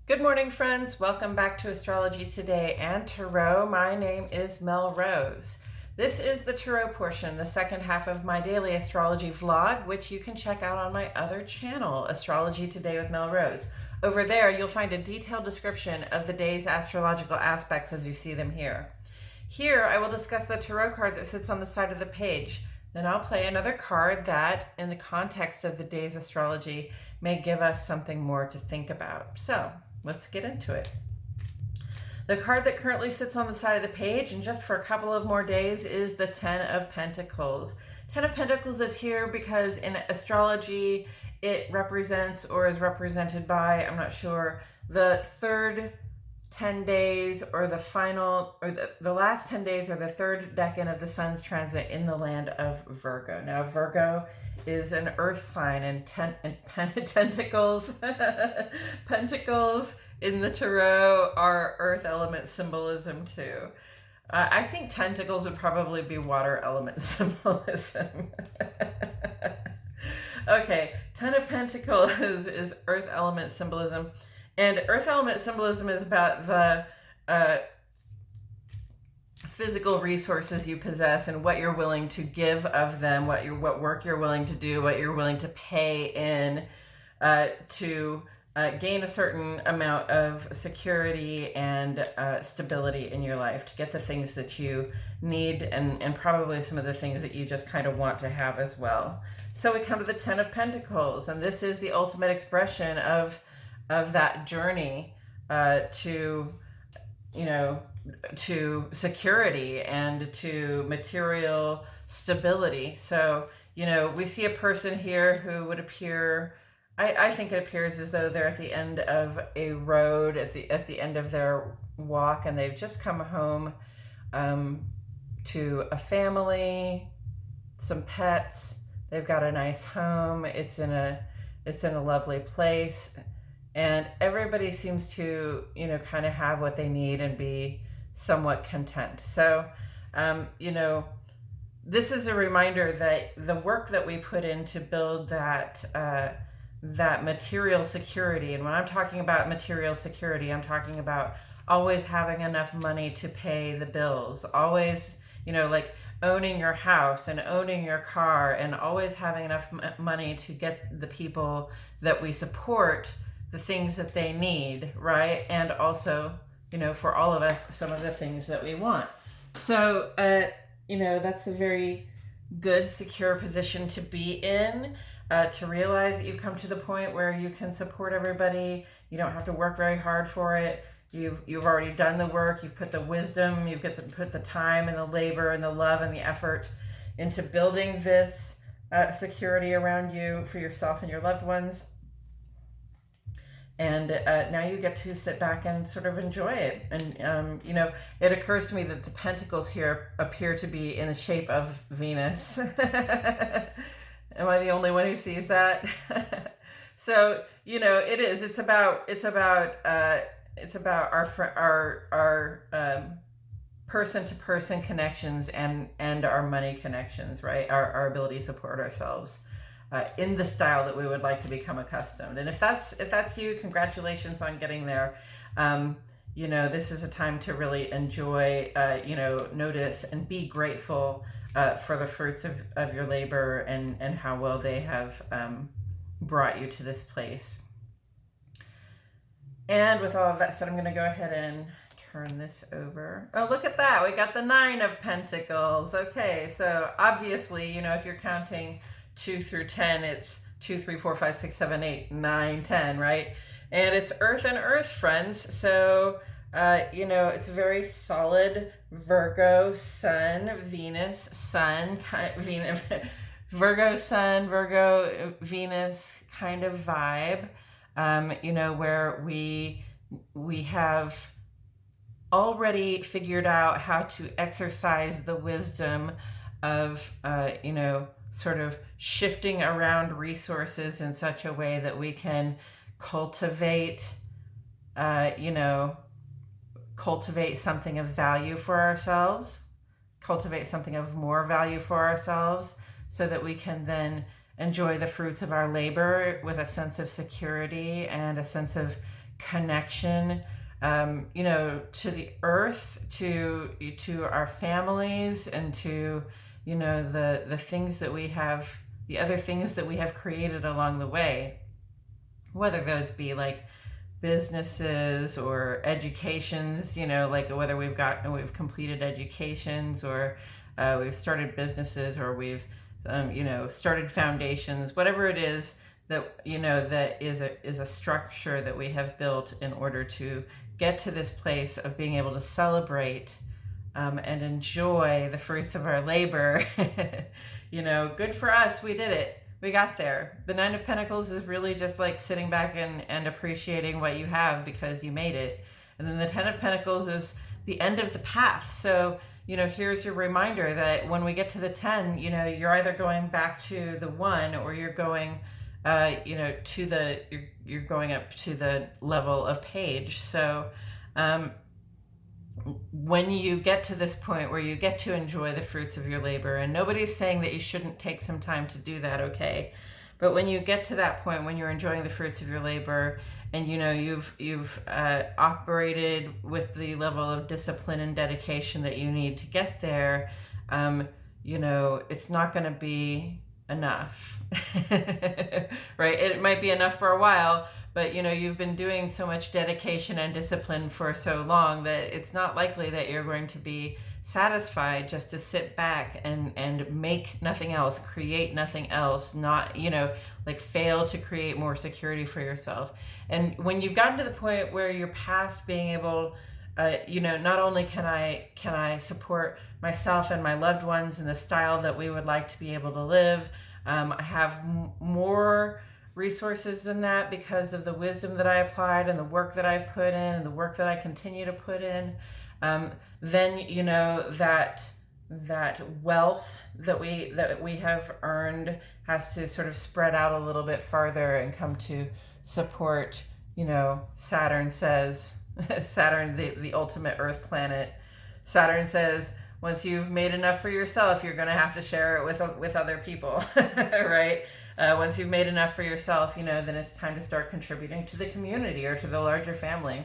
Good morning, friends. Welcome back to Astrology Today and Tarot. My name is Mel Rose. This is the Tarot portion, the second half of my daily astrology vlog, which you can check out on my other channel, Astrology Today with Mel Rose. Over there, you'll find a detailed description of the day's astrological aspects as you see them here. Here, I will discuss the tarot card that sits on the side of the page. Then I'll play another card that, in the context of the day's astrology, may give us something more to think about. So, let's get into it. The card that currently sits on the side of the page, and just for a couple of more days, is the Ten of Pentacles. Ten of Pentacles is here because in astrology, it represents or is represented by, I'm not sure, the third 10 days or the final, or the last 10 days or the third decan of the sun's transit in the land of Virgo. Now, Virgo is an earth sign, and pentacles, pentacles in the tarot are earth element symbolism too. I think tentacles would probably be water element symbolism. Okay, Ten of Pentacles is earth element symbolism. And earth element symbolism is about the physical resources you possess and what you're willing to give of them, what work you're willing to do, what you're willing to pay in to gain a certain amount of security and stability in your life, to get the things that you need and probably some of the things that you just kind of want to have as well. So we come to the Ten of Pentacles, and this is the ultimate expression of that journey to security and to material stability. So, we see a person here who would appear, I think it appears as though they're at the end of a road, at the end of their walk, and they've just come home to a family, some pets. They've got a nice home. It's in a lovely place. And everybody seems to, kind of have what they need and be somewhat content. So, this is a reminder that the work that we put in to build that material security, and when I'm talking about material security, I'm talking about always having enough money to pay the bills, always, like owning your house and owning your car, and always having enough money to get the people that we support the things that they need, right? And also, for all of us, some of the things that we want. So, that's a very good, secure position to be in, to realize that you've come to the point where you can support everybody. You don't have to work very hard for it. You've already done the work. You've put the wisdom, put the time and the labor and the love and the effort into building this security around you for yourself and your loved ones. And now you get to sit back and sort of enjoy it. And, it occurs to me that the pentacles here appear to be in the shape of Venus. Am I the only one who sees that? So, it is. It's about our person-to-person connections and our money connections, right? Our ability to support ourselves. In the style that we would like to become accustomed. And if that's you, congratulations on getting there. This is a time to really enjoy, notice and be grateful for the fruits of your labor and how well they have brought you to this place. And with all of that said, I'm going to go ahead and turn this over. Oh, look at that. We got the Nine of Pentacles. Okay, so obviously, if you're counting 2 through 10, it's 2, 3, 4, 5, 6, 7, 8, 9, 10, right? And it's Earth and Earth, friends. So, it's a very solid Virgo Sun, Venus Sun, Virgo Sun, Virgo Venus kind of vibe, where we have already figured out how to exercise the wisdom of, sort of shifting around resources in such a way that we can cultivate something of value for ourselves, cultivate something of more value for ourselves, so that we can then enjoy the fruits of our labor with a sense of security and a sense of connection, to the earth, to our families, and to, the things that we have, the other things that we have created along the way, whether those be like businesses or educations, like whether we've completed educations, or we've started businesses, or we've started foundations, whatever it is that that is a structure that we have built in order to get to this place of being able to celebrate and enjoy the fruits of our labor. Good for us, we did it. We got there. The Nine of Pentacles is really just like sitting back and appreciating what you have because you made it. And then the Ten of Pentacles is the end of the path. So, here's your reminder that when we get to the 10, you're either going back to the 1, or you're going, you're going up to the level of page. So, when you get to this point where you get to enjoy the fruits of your labor, and nobody's saying that you shouldn't take some time to do that, okay? But when you get to that point when you're enjoying the fruits of your labor, and you've operated with the level of discipline and dedication that you need to get there, it's not going to be enough. Right? It might be enough for a while, but you've been doing so much dedication and discipline for so long that it's not likely that you're going to be satisfied just to sit back and make nothing else, create nothing else, not, fail to create more security for yourself. And when you've gotten to the point where you're past being able, not only can I support myself and my loved ones in the style that we would like to be able to live, I have more resources than that because of the wisdom that I applied and the work that I've put in and the work that I continue to put in, then that wealth that we have earned has to sort of spread out a little bit farther and come to support, Saturn says, Saturn, the ultimate earth planet, Saturn says, once you've made enough for yourself, you're going to have to share it with other people, right? Once you've made enough for yourself, then it's time to start contributing to the community or to the larger family.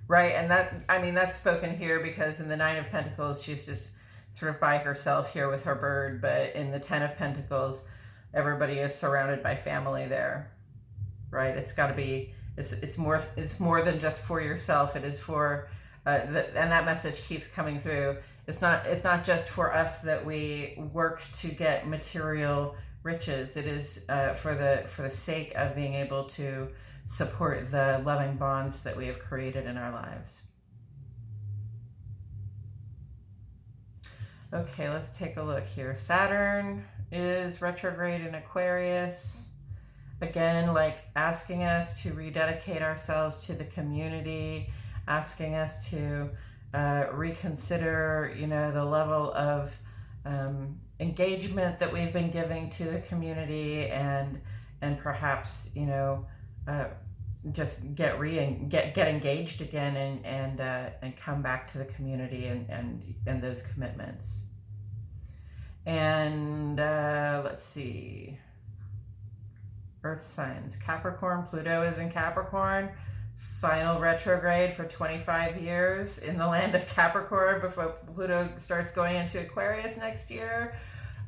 Right, and that's spoken here because in the Nine of Pentacles, she's just sort of by herself here with her bird, but in the Ten of Pentacles, everybody is surrounded by family there, right? It's got to be, it's more than just for yourself. It is for, and that message keeps coming through. It's not just for us that we work to get material riches. It is for the sake of being able to support the loving bonds that we have created in our lives. Okay, let's take a look here. Saturn is retrograde in Aquarius. Again, like asking us to rededicate ourselves to the community, asking us to reconsider, the level of engagement that we've been giving to the community, and perhaps, just get engaged again and come back to the community and those commitments. And let's see, Earth signs, Capricorn, Pluto is in Capricorn. Final retrograde for 25 years in the land of Capricorn before Pluto starts going into Aquarius next year.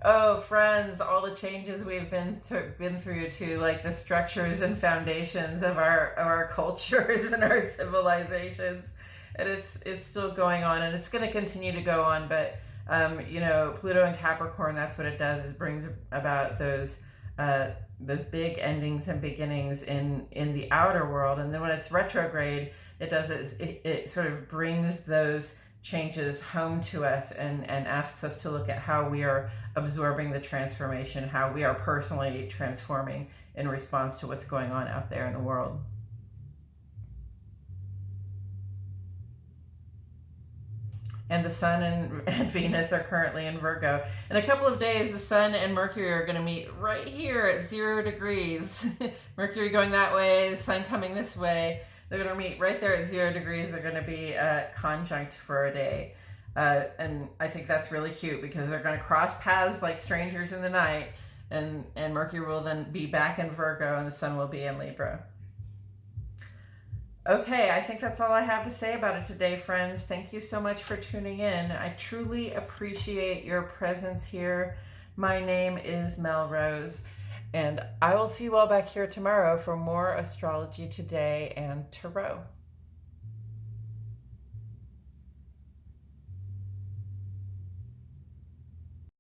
Oh, friends, all the changes we've been through to like the structures and foundations of our cultures and our civilizations, and it's still going on, and it's going to continue to go on. But Pluto and Capricorn, that's what it does, is brings about those big endings and beginnings in the outer world. And then when it's retrograde, it sort of brings those changes home to us and asks us to look at how we are absorbing the transformation, how we are personally transforming in response to what's going on out there in the world. And the Sun and Venus are currently in Virgo. In a couple of days, the Sun and Mercury are going to meet right here at 0 degrees. Mercury going that way, the Sun coming this way. They're going to meet right there at 0 degrees. They're going to be conjunct for a day. And I think that's really cute because they're going to cross paths like strangers in the night. and Mercury will then be back in Virgo, and the Sun will be in Libra. Okay, I think that's all I have to say about it today, friends. Thank you so much for tuning in. I truly appreciate your presence here. My name is Mel Rose, and I will see you all back here tomorrow for more Astrology Today and Tarot.